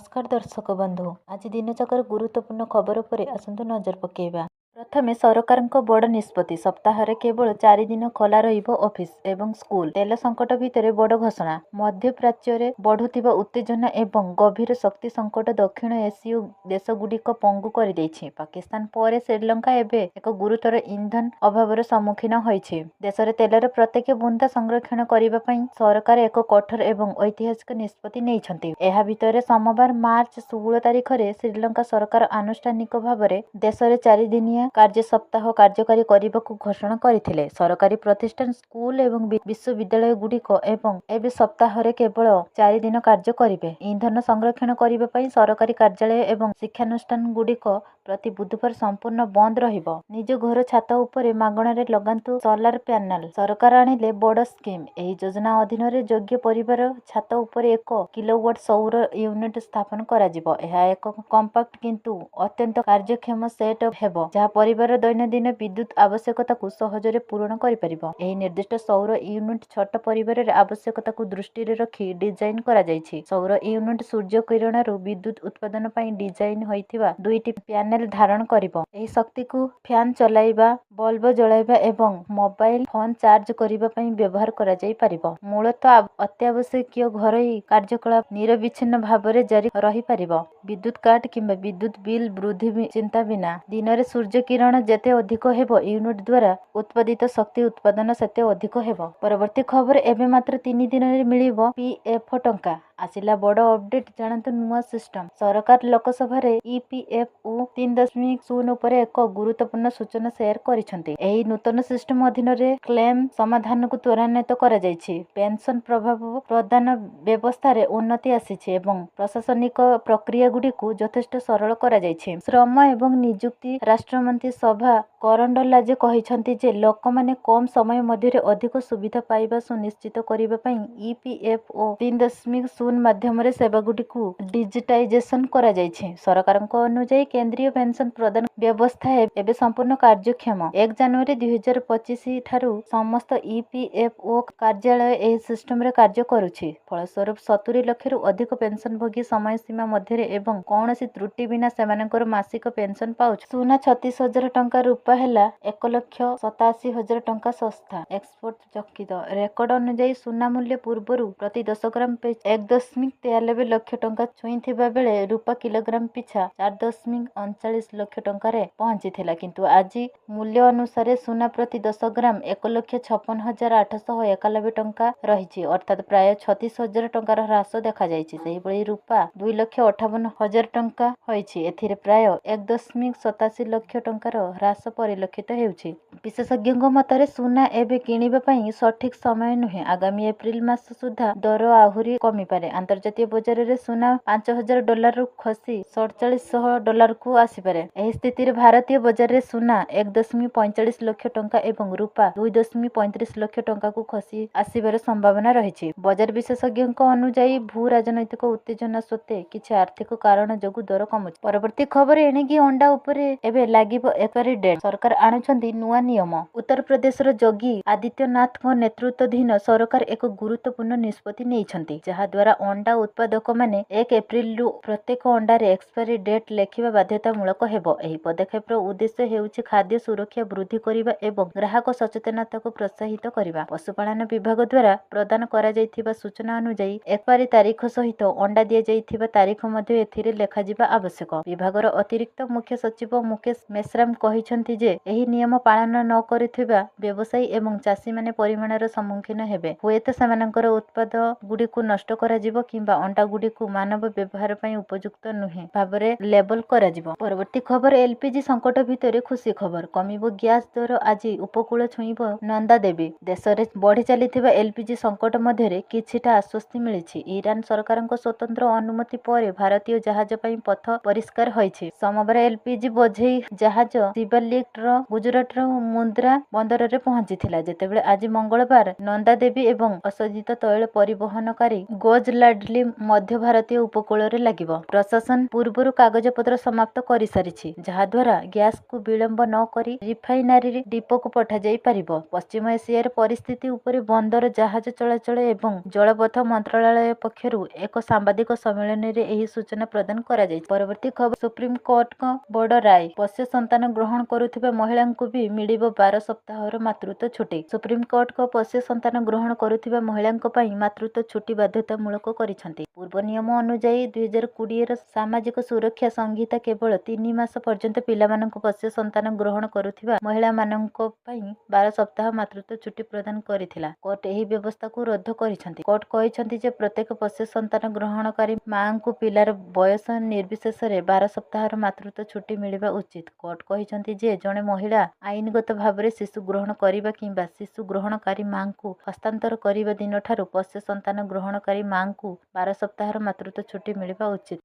नमस्कार दर्शक बंधु आज दिनचक्र गुरुत्वपूर्ण खबर पर आसतु नजर पकेइबा। प्रथमे सरकारଙ୍କ बड़ निष्पत्ति सप्ताहरे केवल 4 दिन खोला रहिबो ऑफिस एवं स्कूल। तेल संकट भितर बड़ घोषणा। मध्य प्राच्य बढ़ुथिबा उत्तेजना एवं गभीर शक्ति संकट दक्षिण एसीय देशगुड़िक पंगु कर देछि। पाकिस्तान पर श्रीलंका एबे एक गुरुतर इंधन अभावर सम्मुखीन होइछि। देशरे तेलर प्रत्येक बुंदा संरक्षण करिबा पई सरकार एक कठोर एवं ऐतिहासिक निष्पत्ति नेइछन्ति। एहा भितर सोमवार मार्च 16 तारिख रे श्रीलंका सरकार आनुष्ठानिक भावरे देशरे 4 दिनिया कार्य सप्ताह कार्यकारी करने घोषणा करथिले। सरकारी प्रतिष्ठान स्कूल एवं विश्वविद्यालय गुड़िक एवं एबे सप्ताहरे केवल 4 दिन कार्य करिवे। ईंधन संरक्षण करिबा पई सरकारी कार्यालय एवं शिक्षानुष्ठान गुड़िक प्रति बुधवार संपूर्ण बंद रहिबो। निज घर छात उपरे मागणारे लगान्तु सोलार पैनल। सरकार आनिले बड़ स्कीम। एही योजना अधीन रे योग्य परिवार छात उपरे 1 किलोवाट सौर यूनिट स्थापन करा जिवो। एहा एक कॉम्पैक्ट किंतु अत्यंत कार्यक्षम सेट हेबो जहा परिवार दैनंदिन विद्युत आवश्यकता को सहजरे पूर्ण करि परिबो। एही निर्दिष्ट सौर यूनिट छोट परिवार रे आवश्यकता को दृष्टि रे रखी डिजाइन करा जायछि। सौर यूनिट सूर्य किरणरु विद्युत उत्पादन पई डिजाइन होइथिबा दुईटी पैनल धारण करिबो। एही शक्ति को फैन चलाइबा, बल्ब जलाइबा एवं मोबाइल फोन चार्ज करिबा पई व्यवहार करा जाय परिबो। मूलतः अत्यावश्यकीय घरोई कार्यकलाप निरविच्छिन्न भावरे जारी रही परिबो। विद्युत काट किंबा विद्युत बिल वृद्धि चिंता बिना। दिन रे सूर्य किरण जेते अधिक हेबो यूनिट द्वारा उत्पादित शक्ति उत्पादन सेते अधिक हेबो। परवर्ती खबर एबे मात्र 3 दिन रे मिलिबो पीएफ टंका। आसिला बड़ अपडेट जानतु नुआ सिस्टम। सरकार लोकसभा रे ईपीएफओ 3.0 उपर एक गुरुत्वपूर्ण सूचना शेयर करिसंती। एही नूतन सिस्टम अधीन रे क्लेम समाधान को त्वरान्वित करा जायछि। पेंशन प्रभाव प्रदान व्यवस्था रे उन्नति आसीछि एवं प्रशासनिक प्रक्रिया गुडी को यथेष्ट सरल करा जायछि। श्रम एवं नियुक्ति राष्ट्रमंत्री सभा करंडला कहिसंती जे लोकमाने कम समय मध्य अधिक सुविधा पाइबा सुनिश्चित करिबा पई ईपीएफओ 3.0 माध्यम रे सेवा गुडी को डिजिटाइजेशन करा जायछि। सरकारक अनुसार केंद्रीय पेंशन प्रदान व्यवस्था एबे संपूर्ण कार्यक्षम। 1 जनवरी 2025 ठारू समस्त ईपीएफओ कार्यालय एही सिस्टम रे कार्य करूछि। फलस्वरूप 70 लाख रु अधिक पेंशन भोगी समय सीमा मध्य एवं कौनसी त्रुटि बिना सेमानकर मासिक पेंशन पाउछ। सुना 36,000 टंका रूपा हेला 1,87,000 टंका सस्ता। एक्सपोर्ट चकित रेकर्ड अनुसार सुना मूल्य पूर्वरु प्रति 10 ग्राम 1.93 लाख टंका छुईथिबा बेले रूपा किलोग्राम पिछा 4.39 लाख टंका रे पहुंचीथिला। किंतु आज मूल्य अनुसार सुना प्रति 10 ग्राम 1,56,891 टंका रहिछि, अर्थात प्राय 36,000 टंकार ह्रास देखा जायछि। सेहि बळी रूपा 2,58,000 टंका होइछि। एथिरे प्राय 1.87 लाख टंकार ह्रास परिलक्षित हेउछि। विशेषज्ञଙ୍କ मतरे सुना एबे किनिबा पई सठिक समय नुहे। आगामी एप्रिल मास सुधा दर आहुरी कमी पारे। अंतर्जातीय बजार रे सुना $5,000 रु खसी $4,700 को आसी पारे। एही स्थिति रे भारतीय बजार रे सुना 1.45 लाख टंका एवं रूपा 2.35 लाख टंका को खसी आसीबार संभावना रहिछि। बजार विशेषज्ञଙ୍କ अनुसार भू राजनैतिक उत्तेजना सत्ते किछि आर्थिक कारण जोगु दर कमुछि। परवर्ती खबर एणिकी अंडा उपरे एबे लागिबो एक्सपायरी डेट। सरकार आनुछन्ती नुआ नियम। उत्तर प्रदेश रो योगी आदित्यनाथ को नेतृत्वाधीन सरकार एक गुरुत्वपूर्ण निष्पत्ति नेइछन्ती, जहा द्वारा अंडा उत्पादक माने 1 एप्रिल रु प्रत्येक अंडा रे एक्सपायरी डेट लेखिबा बाध्यतामूलक हेबो। एही पदक्षेप रो उद्देश्य हेउछि खाद्य सुरक्षा वृद्धि करिबा एवं ग्राहक सचेतनता को प्रोत्साहित करिबा। पशुपालन विभाग द्वारा प्रदान करा जायथिबा सूचना अनुसार एक्सपायरी तारीख सहित अंडा दिया जायथिबा तारीख मध्ये एथिरे लेखा जिबा आवश्यक। विभागर अतिरिक्त मुख्य सचिव मुकेश मेश्राम कहिसंती जे एही नियम पालन न करिथिबा व्यवसायी एवं चाषी माने परिमाणर सम्मुखीन हेबे। हुएत सेमानकर उत्पाद गुडी को नष्ट करा जिवो किंबा अंडा गुडी को मानव व्यवहार पई उपयुक्त नुहे भाबरे लेबल करा जिवो। परवर्ती खबर एलपीजी संकट भितरे खुशी खबर। कमिबो गैस दर आज उपकूल छुईबो नंदा देवी। देश रे बढ़ी चलीथिबा एलपीजी संकट मध्यरे किछिटा आश्वस्ति मिलिछि। ईरान सरकारक स्वतंत्र अनुमति परे भारतीय जहाज पई पथ परिष्कार होइछि। सोमवार एलपीजी बोझेई जहाज शिवलिक रो गुजरात रो मुंद्रा बंदर रे पहुंचीथिला, जेतेबेले आज मंगलवार नंदा देवी एवं असजित तैल परिवहनकारी गोज ସହଜ ଲାଡଲି ମଧ୍ୟ ଭାରତୀୟ ଉପକୂଳରେ ଲାଗିବ। ପ୍ରଶାସନ ପୂର୍ବରୁ କାଗଜପତ୍ର ସମାପ୍ତ କରିସାରିଛି, ଯାହାଦ୍ୱାରା ଗ୍ୟାସକୁ ବିଳମ୍ବ ନ କରି ରିଫାଇନାରୀ ଡିପୋକୁ ପଠାଯାଇ ପାରିବ। ପଶ୍ଚିମ ଏସିଆର ପରିସ୍ଥିତି ଉପରେ ବନ୍ଦର ଜାହାଜ ଚଳାଚଳ ଏବଂ ଜଳପଥ ମନ୍ତ୍ରଣାଳୟ ପକ୍ଷରୁ ଏକ ସାମ୍ବାଦିକ ସମ୍ମିଳନୀରେ ଏହି ସୂଚନା ପ୍ରଦାନ କରାଯାଇଛି। ପରବର୍ତ୍ତୀ ଖବର, ସୁପ୍ରିମକୋର୍ଟଙ୍କ ବଡ଼ ରାୟ, ପୋଷ୍ୟ ସନ୍ତାନ ଗ୍ରହଣ କରୁଥିବା ମହିଳାଙ୍କୁ ବି ମିଳିବ 12 ସପ୍ତାହର ମାତୃତ୍ୱ ଛୁଟି। ସୁପ୍ରିମକୋର୍ଟ ପୋଷ୍ୟ ସନ୍ତାନ ଗ୍ରହଣ କରୁଥିବା ମହିଳାଙ୍କ ପାଇଁ ମାତୃତ୍ୱ ଛୁଟି ବାଧ୍ୟତାମୂଳକ କରିଛନ୍ତି। ପୂର୍ବ ନିୟମ ଅନୁଯାୟୀ 2020ର ସାମାଜିକ ସୁରକ୍ଷା ସଂହିତା କେବଳ 3 ମାସ ପର୍ଯ୍ୟନ୍ତ ପିଲାମାନଙ୍କୁ ପୋଷ୍ୟ ସନ୍ତାନ ଗ୍ରହଣ କରୁଥିବା ମହିଳାମାନଙ୍କ ପାଇଁ 12 ସପ୍ତାହ ମାତୃତ୍ୱ ଛୁଟି ପ୍ରଦାନ କରିଥିଲା। କୋର୍ଟ ଏହି ବ୍ୟବସ୍ଥାକୁ ରଦ୍ଦ କରିଛନ୍ତି। କୋର୍ଟ କହିଛନ୍ତି ଯେ ପ୍ରତ୍ୟେକ ପୋଷ୍ୟ ସନ୍ତାନ ଗ୍ରହଣକାରୀ ମାଆଙ୍କୁ ପିଲାର ବୟସ ନିର୍ବିଶେଷରେ 12 ସପ୍ତାହର ମାତୃତ୍ୱ ଛୁଟି ମିଳିବା ଉଚିତ। କୋର୍ଟ କହିଛନ୍ତି ଯେ ଜଣେ ମହିଳା ଆଇନଗତ ଭାବରେ ଶିଶୁ ଗ୍ରହଣ କରିବା କିମ୍ବା ଶିଶୁ ଗ୍ରହଣକାରୀ ମାଆଙ୍କୁ ହସ୍ତାନ୍ତର କରିବା ଦିନଠାରୁ ପୋଷ୍ୟ ସନ୍ତାନ ଗ୍ରହଣକାରୀ ମାଆଙ୍କୁ 12 ସପ୍ତାହର ମାତୃତ୍ୱ ଛୁଟି ମିଳିବା ଉଚିତ।